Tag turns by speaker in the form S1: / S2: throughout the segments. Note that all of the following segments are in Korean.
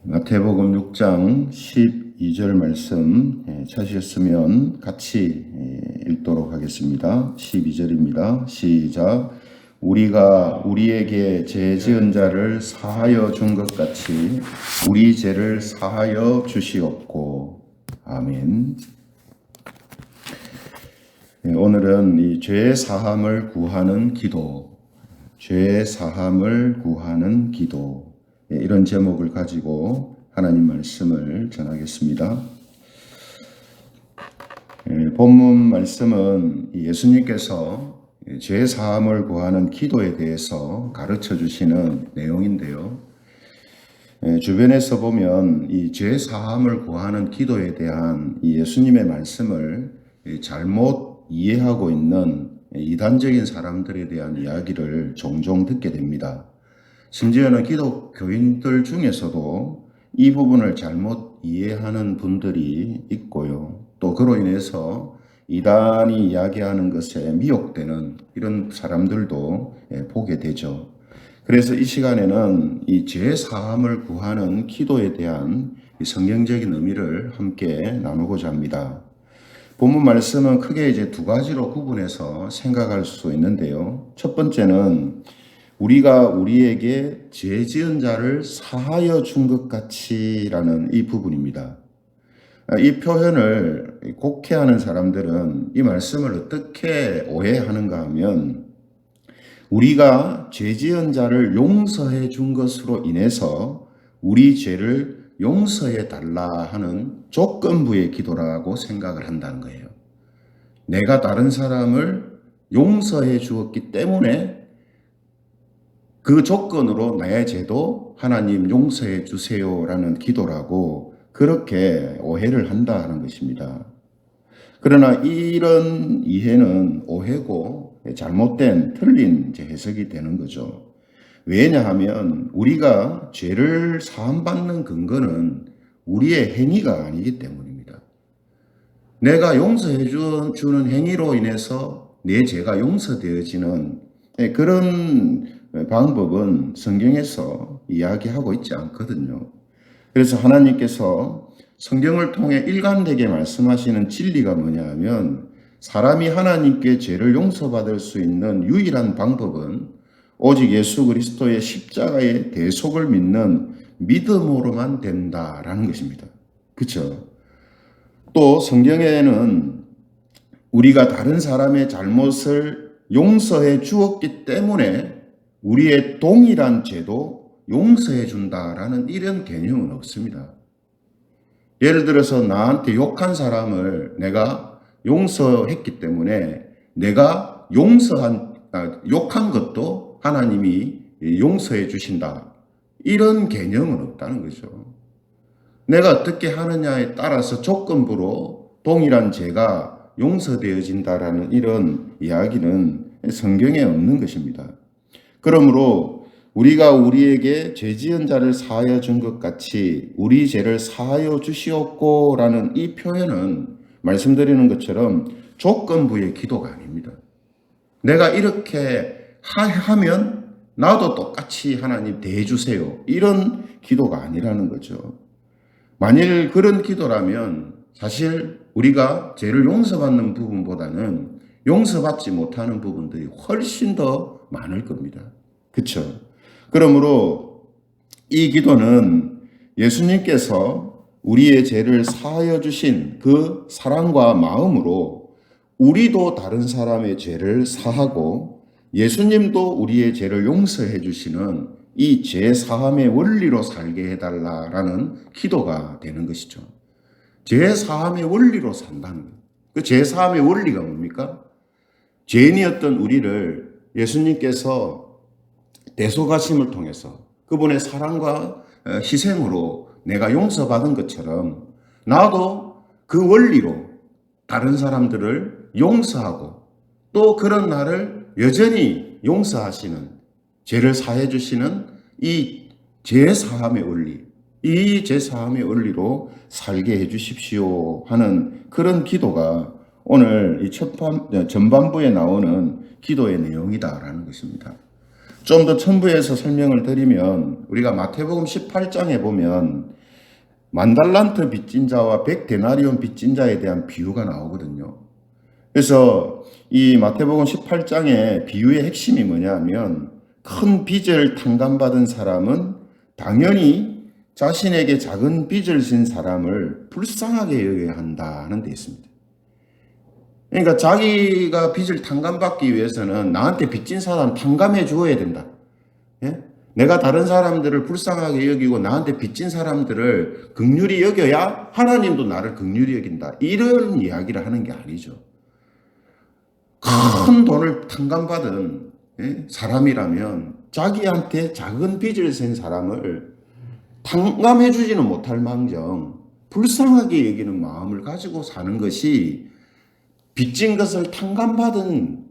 S1: 마태복음 6장 12절 말씀 찾으셨으면 같이 읽도록 하겠습니다. 12절입니다. 시작. 우리가 우리에게 죄 지은 자를 사하여 준 것 같이 우리 죄를 사하여 주시옵고. 아멘. 오늘은 이 죄 사함을 구하는 기도, 죄 사함을 구하는 기도, 이런 제목을 가지고 하나님 말씀을 전하겠습니다. 본문 말씀은 예수님께서 죄 사함을 구하는 기도에 대해서 가르쳐 주시는 내용인데요. 주변에서 보면 이 죄 사함을 구하는 기도에 대한 이 예수님의 말씀을 잘못 이해하고 있는 이단적인 사람들에 대한 이야기를 종종 듣게 됩니다. 심지어는 기독교인들 중에서도 이 부분을 잘못 이해하는 분들이 있고요. 또 그로 인해서 이단이 이야기하는 것에 미혹되는 이런 사람들도 보게 되죠. 그래서 이 시간에는 이 죄 사함을 구하는 기도에 대한 성경적인 의미를 함께 나누고자 합니다. 본문 말씀은 크게 두 가지로 구분해서 생각할 수 있는데요. 첫 번째는 우리가 우리에게 죄 지은 자를 사하여 준 것 같이라는 이 부분입니다. 이 표현을 곡해하는 사람들은 이 말씀을 어떻게 오해하는가 하면 우리가 죄 지은 자를 용서해 준 것으로 인해서 우리 죄를 용서해 달라 하는 조건부의 기도라고 생각을 한다는 거예요. 내가 다른 사람을 용서해 주었기 때문에 그 조건으로 나의 죄도 하나님 용서해 주세요라는 기도라고 그렇게 오해를 한다는 것입니다. 그러나 이런 이해는 오해고 잘못된 틀린 해석이 되는 거죠. 왜냐하면 우리가 죄를 사함받는 근거는 우리의 행위가 아니기 때문입니다. 내가 용서해 주는 행위로 인해서 내 죄가 용서되어지는 그런 방법은 성경에서 이야기하고 있지 않거든요. 그래서 하나님께서 성경을 통해 일관되게 말씀하시는 진리가 뭐냐 하면 사람이 하나님께 죄를 용서받을 수 있는 유일한 방법은 오직 예수 그리스도의 십자가의 대속을 믿는 믿음으로만 된다라는 것입니다. 그렇죠? 또 성경에는 우리가 다른 사람의 잘못을 용서해 주었기 때문에 우리의 동일한 죄도 용서해 준다라는 이런 개념은 없습니다. 예를 들어서 나한테 욕한 사람을 내가 용서했기 때문에 내가 욕한 것도 하나님이 용서해 주신다. 이런 개념은 없다는 거죠. 내가 어떻게 하느냐에 따라서 조건부로 동일한 죄가 용서되어진다라는 이런 이야기는 성경에 없는 것입니다. 그러므로 우리가 우리에게 죄 지은 자를 사하여 준 것 같이 우리 죄를 사하여 주시옵고 라는 이 표현은 말씀드리는 것처럼 조건부의 기도가 아닙니다. 내가 이렇게 하면 나도 똑같이 하나님 대해주세요. 이런 기도가 아니라는 거죠. 만일 그런 기도라면 사실 우리가 죄를 용서받는 부분보다는 용서받지 못하는 부분들이 훨씬 더 많을 겁니다. 그렇죠? 그러므로 이 기도는 예수님께서 우리의 죄를 사하여 주신 그 사랑과 마음으로 우리도 다른 사람의 죄를 사하고 예수님도 우리의 죄를 용서해 주시는 이 죄 사함의 원리로 살게 해달라라는 기도가 되는 것이죠. 죄 사함의 원리로 산다는 거예요. 그 죄 사함의 원리가 뭡니까? 죄인이었던 우리를 예수님께서 대속하심을 통해서 그분의 사랑과 희생으로 내가 용서받은 것처럼 나도 그 원리로 다른 사람들을 용서하고 또 그런 나를 여전히 용서하시는 죄를 사해 주시는 이 죄사함의 원리, 이 죄사함의 원리로 살게 해 주십시오 하는 그런 기도가 오늘 이 전반부에 나오는 기도의 내용이다라는 것입니다. 좀 더 첨부해서 설명을 드리면 우리가 마태복음 18장에 보면 만달란트 빚진 자와 100데나리온 빚진 자에 대한 비유가 나오거든요. 그래서 이 마태복음 18장의 비유의 핵심이 뭐냐면 큰 빚을 탕감받은 사람은 당연히 자신에게 작은 빚을 진 사람을 불쌍하게 여겨야 한다는 데 있습니다. 그러니까 자기가 빚을 탕감받기 위해서는 나한테 빚진 사람 탕감해 주어야 된다. 예? 내가 다른 사람들을 불쌍하게 여기고 나한테 빚진 사람들을 긍휼히 여겨야 하나님도 나를 긍휼히 여긴다. 이런 이야기를 하는 게 아니죠. 큰 돈을 탕감받은 사람이라면 자기한테 작은 빚을 진 사람을 탕감해 주지는 못할 망정 불쌍하게 여기는 마음을 가지고 사는 것이 빚진 것을 탕감받은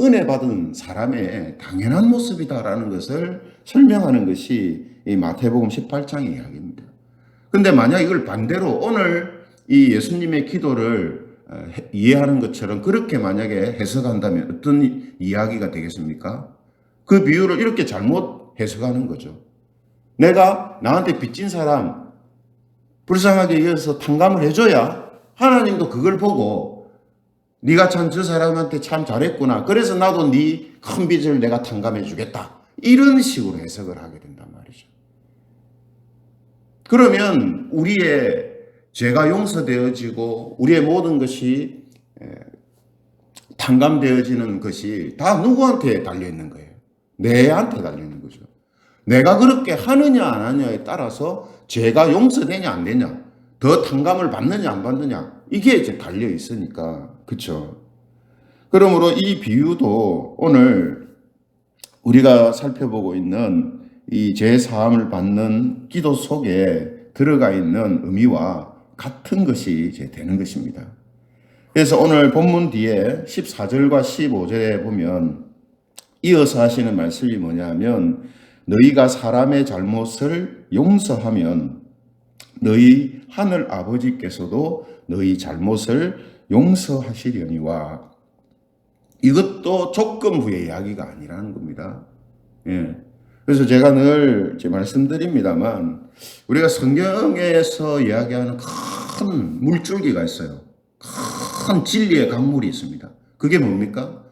S1: 은혜 받은 사람의 당연한 모습이다라는 것을 설명하는 것이 이 마태복음 18장의 이야기입니다. 근데 만약 이걸 반대로 오늘 이 예수님의 기도를 이해하는 것처럼 그렇게 만약에 해석한다면 어떤 이야기가 되겠습니까? 그 비유를 이렇게 잘못 해석하는 거죠. 내가 나한테 빚진 사람 불쌍하게 여겨서 탕감을 해줘야 하나님도 그걸 보고 네가 참 저 사람한테 참 잘했구나. 그래서 나도 네 큰 빚을 내가 탕감해 주겠다. 이런 식으로 해석을 하게 된단 말이죠. 그러면 우리의 죄가 용서되어지고 우리의 모든 것이 탕감되어지는 것이 다 누구한테 달려있는 거예요? 내한테 달려있는 거죠. 내가 그렇게 하느냐 안 하느냐에 따라서 죄가 용서되냐 안 되냐, 더 탕감을 받느냐 안 받느냐, 이게 이제 달려있으니까. 그렇죠? 그러므로 이 비유도 오늘 우리가 살펴보고 있는 이 죄 사함을 받는 기도 속에 들어가 있는 의미와 같은 것이 이제 되는 것입니다. 그래서 오늘 본문 뒤에 14절과 15절에 보면 이어서 하시는 말씀이 뭐냐면 너희가 사람의 잘못을 용서하면 너희 하늘 아버지께서도 너희 잘못을 용서하시려니와. 이것도 조건부의 이야기가 아니라는 겁니다. 예. 그래서 제가 늘 말씀드립니다만 우리가 성경에서 이야기하는 큰 물줄기가 있어요. 큰 진리의 강물이 있습니다. 그게 뭡니까?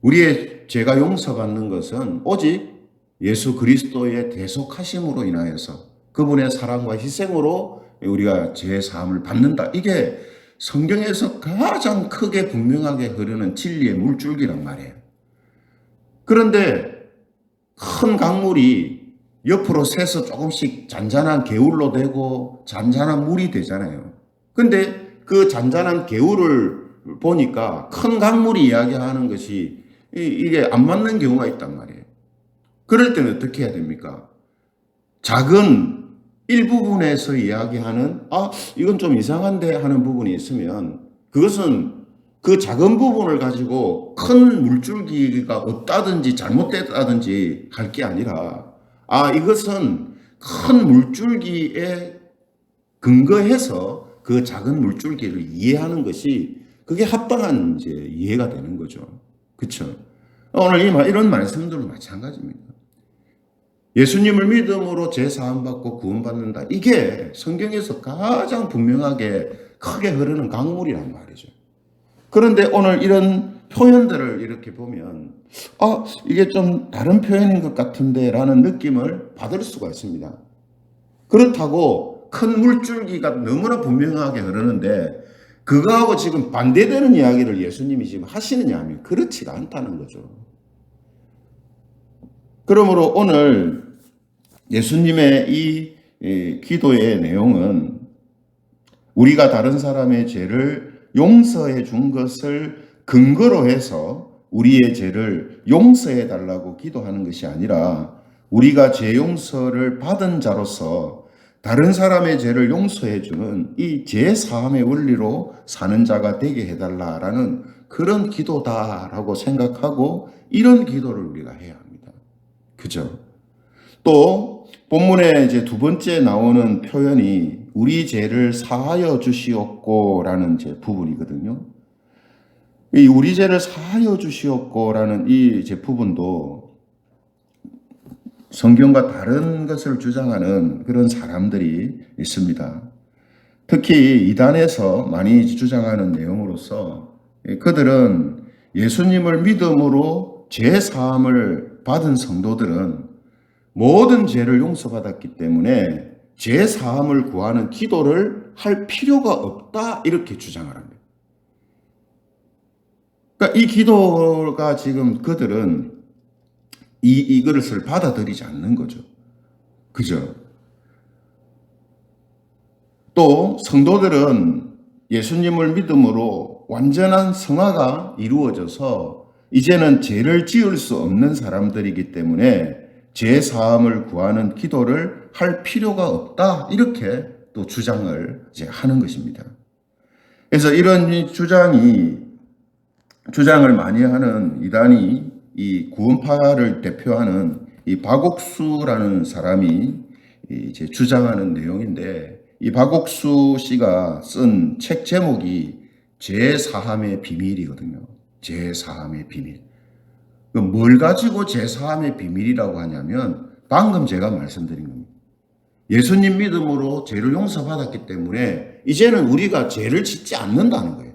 S1: 우리의 죄가 용서받는 것은 오직 예수 그리스도의 대속하심으로 인하여서 그분의 사랑과 희생으로 우리가 죄 사함을 받는다. 이게 성경에서 가장 크게 분명하게 흐르는 진리의 물줄기란 말이에요. 그런데 큰 강물이 옆으로 새서 조금씩 잔잔한 개울로 되고 잔잔한 물이 되잖아요. 근데 그 잔잔한 개울을 보니까 큰 강물이 이야기하는 것이 이게 안 맞는 경우가 있단 말이에요. 그럴 때는 어떻게 해야 됩니까? 작은 일부분에서 이야기하는 이건 좀 이상한데 하는 부분이 있으면 그것은 그 작은 부분을 가지고 큰 물줄기가 없다든지 잘못됐다든지 할 게 아니라 이것은 큰 물줄기에 근거해서 그 작은 물줄기를 이해하는 것이 그게 합당한 이제 이해가 되는 거죠. 그렇죠? 오늘 이런 말씀들도 마찬가지입니다. 예수님을 믿음으로 죄 사함 받고 구원받는다. 이게 성경에서 가장 분명하게 크게 흐르는 강물이란 말이죠. 그런데 오늘 이런 표현들을 이렇게 보면 이게 좀 다른 표현인 것 같은데 라는 느낌을 받을 수가 있습니다. 그렇다고 큰 물줄기가 너무나 분명하게 흐르는데 그거하고 지금 반대되는 이야기를 예수님이 지금 하시느냐 하면 그렇지가 않다는 거죠. 그러므로 오늘 예수님의 이 기도의 내용은 우리가 다른 사람의 죄를 용서해 준 것을 근거로 해서 우리의 죄를 용서해 달라고 기도하는 것이 아니라 우리가 죄 용서를 받은 자로서 다른 사람의 죄를 용서해 주는 이 죄 사함의 원리로 사는 자가 되게 해달라라는 그런 기도다라고 생각하고 이런 기도를 우리가 해야 합니다. 그죠? 또 본문에 이제 두 번째 나오는 표현이 우리 죄를 사하여 주시옵고라는 이제 부분이거든요. 이 우리 죄를 사하여 주시옵고라는 이 이제 부분도 성경과 다른 것을 주장하는 그런 사람들이 있습니다. 특히 이단에서 많이 주장하는 내용으로서 그들은 예수님을 믿음으로 죄 사함을 받은 성도들은 모든 죄를 용서받았기 때문에 죄 사함을 구하는 기도를 할 필요가 없다 이렇게 주장을 합니다. 그러니까 이 기도가 지금 그들은 이 그릇을 받아들이지 않는 거죠. 그죠? 또 성도들은 예수님을 믿음으로 완전한 성화가 이루어져서 이제는 죄를 지을 수 없는 사람들이기 때문에 죄 사함을 구하는 기도를 할 필요가 없다 이렇게 또 주장을 이제 하는 것입니다. 그래서 이런 주장을 많이 하는 이단이 이 구원파를 대표하는 이 박옥수라는 사람이 이제 주장하는 내용인데, 이 박옥수 씨가 쓴 책 제목이 죄사함의 비밀이거든요. 죄사함의 비밀. 뭘 가지고 죄사함의 비밀이라고 하냐면 방금 제가 말씀드린 겁니다. 예수님 믿음으로 죄를 용서받았기 때문에 이제는 우리가 죄를 짓지 않는다는 거예요.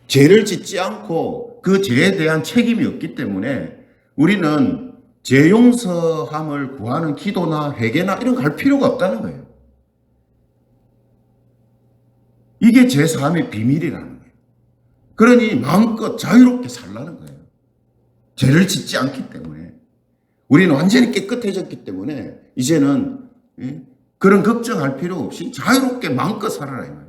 S1: 죄를 짓지 않고 그 죄에 대한 책임이 없기 때문에 우리는 죄 용서함을 구하는 기도나 회개나 이런 거 할 필요가 없다는 거예요. 이게 죄 사함의 비밀이라는 거예요. 그러니 마음껏 자유롭게 살라는 거예요. 죄를 짓지 않기 때문에. 우리는 완전히 깨끗해졌기 때문에 이제는 그런 걱정할 필요 없이 자유롭게 마음껏 살아라 이 말이에요.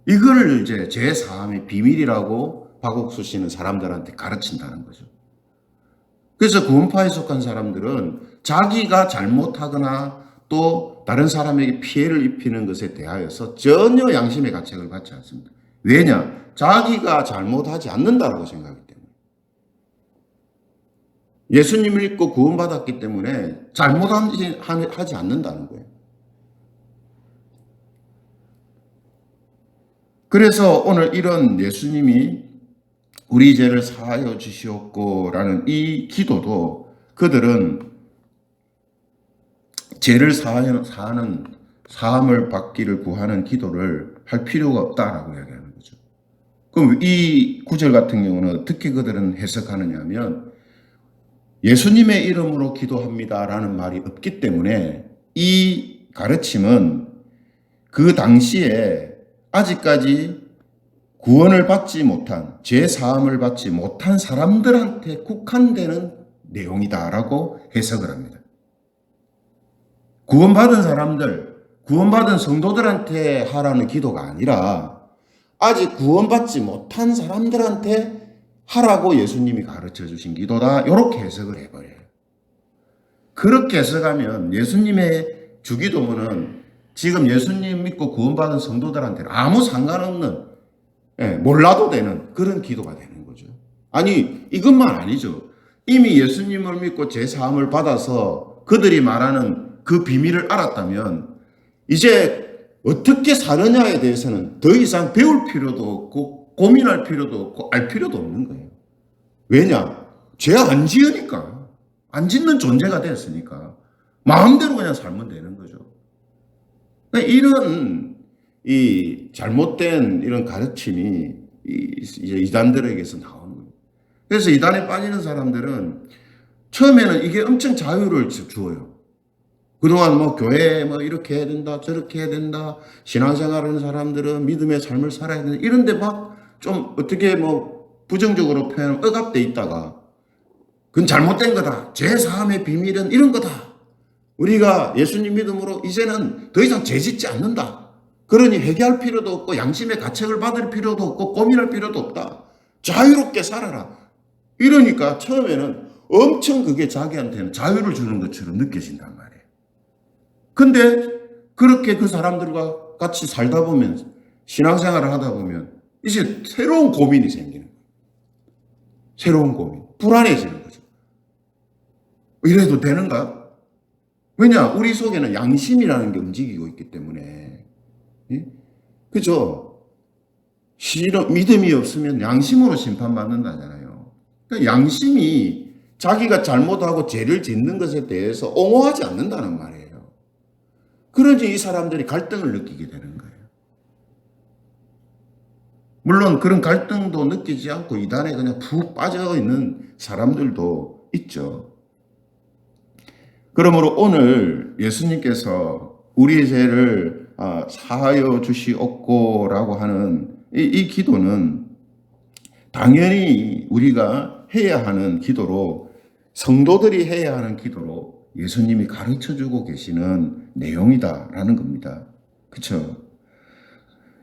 S1: 이걸 이제 죄 사함의 비밀이라고 박옥수 씨는 사람들한테 가르친다는 거죠. 그래서 구원파에 속한 사람들은 자기가 잘못하거나 또 다른 사람에게 피해를 입히는 것에 대하여서 전혀 양심의 가책을 받지 않습니다. 왜냐? 자기가 잘못하지 않는다라고 생각하기 때문에. 예수님을 믿고 구원받았기 때문에 잘못하지 않는다는 거예요. 그래서 오늘 이런 예수님이 우리 죄를 사하여 주시옵고라는 이 기도도 그들은 죄를 사함을 받기를 구하는 기도를 할 필요가 없다라고 이야기하는 거죠. 그럼 이 구절 같은 경우는 어떻게 그들은 해석하느냐 하면 예수님의 이름으로 기도합니다라는 말이 없기 때문에 이 가르침은 그 당시에 아직까지 구원을 받지 못한, 죄 사함을 받지 못한 사람들한테 국한되는 내용이다라고 해석을 합니다. 구원받은 사람들, 구원받은 성도들한테 하라는 기도가 아니라 아직 구원받지 못한 사람들한테 하라고 예수님이 가르쳐 주신 기도다. 이렇게 해석을 해버려요. 그렇게 해석하면 예수님의 주기도문은 지금 예수님 믿고 구원받은 성도들한테는 아무 상관없는, 몰라도 되는 그런 기도가 되는 거죠. 아니, 이것만 아니죠. 이미 예수님을 믿고 죄 사함을 받아서 그들이 말하는 그 비밀을 알았다면 이제 어떻게 사느냐에 대해서는 더 이상 배울 필요도 없고 고민할 필요도 없고 알 필요도 없는 거예요. 왜냐? 죄 안 지으니까. 안 짓는 존재가 됐으니까 마음대로 그냥 살면 되는 거죠. 이런 이 잘못된 이런 가르침이 이제 이단들에게서 나오는 거예요. 그래서 이단에 빠지는 사람들은 처음에는 이게 엄청 자유를 주어요. 그동안 뭐 교회 뭐 이렇게 해야 된다, 저렇게 해야 된다, 신앙생활하는 사람들은 믿음의 삶을 살아야 된다, 이런데 막 좀 어떻게 뭐 부정적으로 표현하면 억압돼 있다가 그건 잘못된 거다, 죄 사함의 비밀은 이런 거다, 우리가 예수님 믿음으로 이제는 더 이상 죄 짓지 않는다, 그러니 회개할 필요도 없고 양심의 가책을 받을 필요도 없고 고민할 필요도 없다, 자유롭게 살아라, 이러니까 처음에는 엄청 그게 자기한테는 자유를 주는 것처럼 느껴진단 말이에요. 근데 그렇게 그 사람들과 같이 살다 보면, 신앙생활을 하다 보면 이제 새로운 고민이 생기는 거예요. 새로운 고민, 불안해지는 거죠. 이래도 되는가? 왜냐? 우리 속에는 양심이라는 게 움직이고 있기 때문에. 그죠? 믿음이 없으면 양심으로 심판받는다잖아요. 그러니까 양심이 자기가 잘못하고 죄를 짓는 것에 대해서 옹호하지 않는다는 말이에요. 그러지 이 사람들이 갈등을 느끼게 되는 거예요. 물론 그런 갈등도 느끼지 않고 이단에 그냥 푹 빠져 있는 사람들도 있죠. 그러므로 오늘 예수님께서 우리의 죄를 사하여 주시옵고라고 하는 이 기도는 당연히 우리가 해야 하는 기도로, 성도들이 해야 하는 기도로 예수님이 가르쳐 주고 계시는 내용이다라는 겁니다. 그렇죠?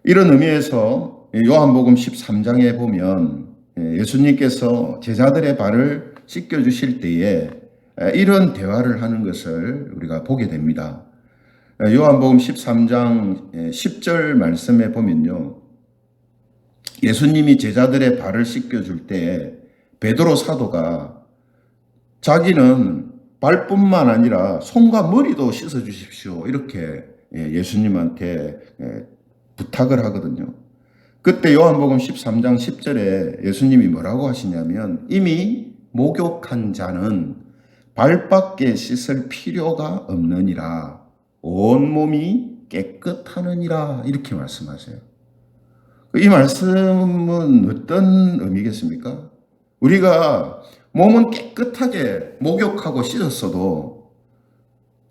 S1: 이런 의미에서 요한복음 13장에 보면 예수님께서 제자들의 발을 씻겨 주실 때에 이런 대화를 하는 것을 우리가 보게 됩니다. 요한복음 13장 10절 말씀에 보면요, 예수님이 제자들의 발을 씻겨줄 때 베드로 사도가 자기는 발뿐만 아니라 손과 머리도 씻어주십시오 이렇게 예수님한테 부탁을 하거든요. 그때 요한복음 13장 10절에 예수님이 뭐라고 하시냐면, 이미 목욕한 자는 발밖에 씻을 필요가 없느니라, 온몸이 깨끗하느니라 이렇게 말씀하세요. 이 말씀은 어떤 의미겠습니까? 우리가 몸은 깨끗하게 목욕하고 씻었어도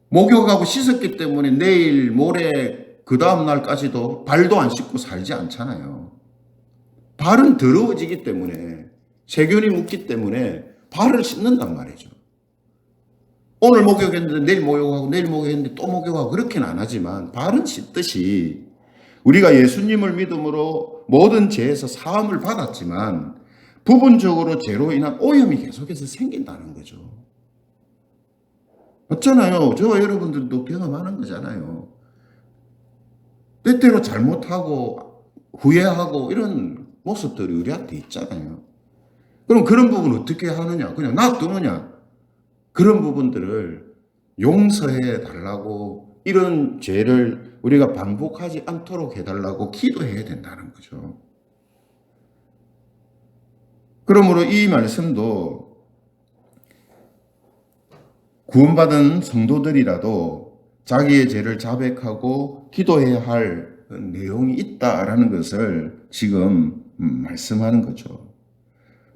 S1: 목욕하고 씻었기 때문에 내일 모레 그 다음 날까지도 발도 안 씻고 살지 않잖아요. 발은 더러워지기 때문에, 세균이 묻기 때문에 발을 씻는단 말이죠. 오늘 목욕했는데 내일 목욕하고, 내일 목욕했는데 또 목욕하고, 그렇게는 안 하지만 발은 씻듯이 우리가 예수님을 믿음으로 모든 죄에서 사함을 받았지만 부분적으로 죄로 인한 오염이 계속해서 생긴다는 거죠. 맞잖아요. 저와 여러분들도 경험하는 거잖아요. 때때로 잘못하고 후회하고 이런 모습들이 우리한테 있잖아요. 그럼 그런 부분 어떻게 하느냐? 그냥 놔두느냐? 그런 부분들을 용서해 달라고, 이런 죄를 우리가 반복하지 않도록 해달라고 기도해야 된다는 거죠. 그러므로 이 말씀도 구원받은 성도들이라도 자기의 죄를 자백하고 기도해야 할 내용이 있다라는 것을 지금 말씀하는 거죠.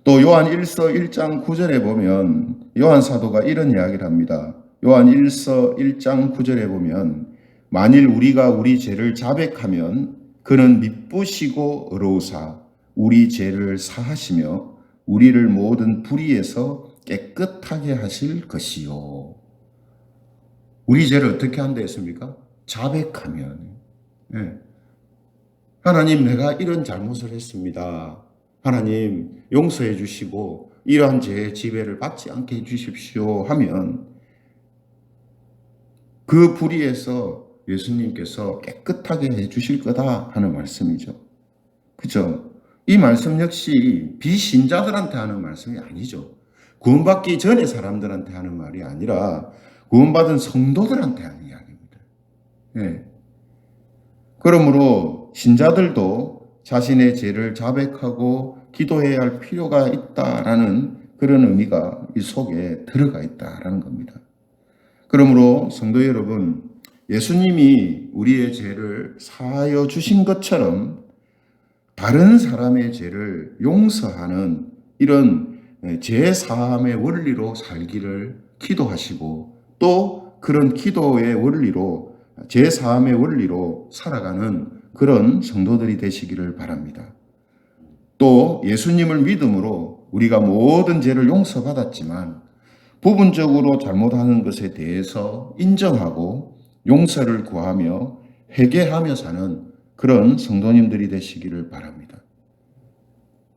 S1: 또 요한 1서 1장 9절에 보면 요한 사도가 이런 이야기를 합니다. 요한 1서 1장 9절에 보면, 만일 우리가 우리 죄를 자백하면 그는 미쁘시고 의로우사 우리 죄를 사하시며 우리를 모든 불의에서 깨끗하게 하실 것이요. 우리 죄를 어떻게 한다 했습니까? 자백하면. 하나님, 내가 이런 잘못을 했습니다. 하나님 용서해 주시고 이러한 죄의 지배를 받지 않게 해 주십시오 하면 그 불의에서 예수님께서 깨끗하게 해 주실 거다 하는 말씀이죠. 그죠? 이 말씀 역시 비신자들한테 하는 말씀이 아니죠. 구원받기 전의 사람들한테 하는 말이 아니라 구원받은 성도들한테 하는 이야기입니다. 네. 그러므로 신자들도 자신의 죄를 자백하고 기도해야 할 필요가 있다라는 그런 의미가 이 속에 들어가 있다라는 겁니다. 그러므로 성도 여러분, 예수님이 우리의 죄를 사하여 주신 것처럼 다른 사람의 죄를 용서하는 이런 죄 사함의 원리로 살기를 기도하시고, 또 그런 기도의 원리로, 죄 사함의 원리로 살아가는 그런 성도들이 되시기를 바랍니다. 또 예수님을 믿음으로 우리가 모든 죄를 용서받았지만 부분적으로 잘못하는 것에 대해서 인정하고 용서를 구하며 회개하며 사는 그런 성도님들이 되시기를 바랍니다.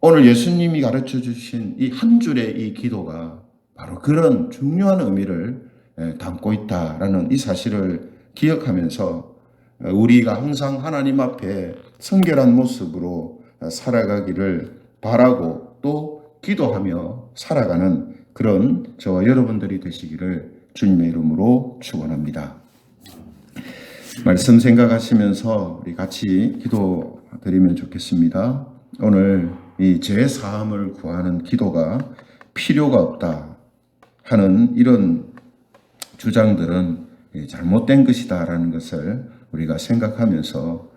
S1: 오늘 예수님이 가르쳐 주신 이 한 줄의 이 기도가 바로 그런 중요한 의미를 담고 있다라는 이 사실을 기억하면서 우리가 항상 하나님 앞에 성결한 모습으로 살아가기를 바라고 또 기도하며 살아가는 그런 저와 여러분들이 되시기를 주님의 이름으로 축원합니다. 말씀 생각하시면서 우리 같이 기도드리면 좋겠습니다. 오늘 이 죄 사함을 구하는 기도가 필요가 없다 하는 이런 주장들은 잘못된 것이다라는 것을 우리가 생각하면서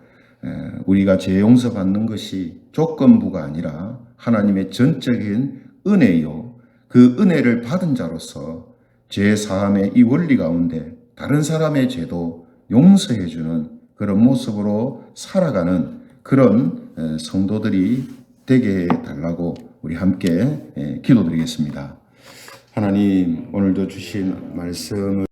S1: 우리가 죄 용서받는 것이 조건부가 아니라 하나님의 전적인 은혜요. 그 은혜를 받은 자로서 죄 사함의 이 원리 가운데 다른 사람의 죄도 용서해주는 그런 모습으로 살아가는 그런 성도들이 되게 해달라고 우리 함께 기도드리겠습니다. 하나님, 오늘도 주신 말씀을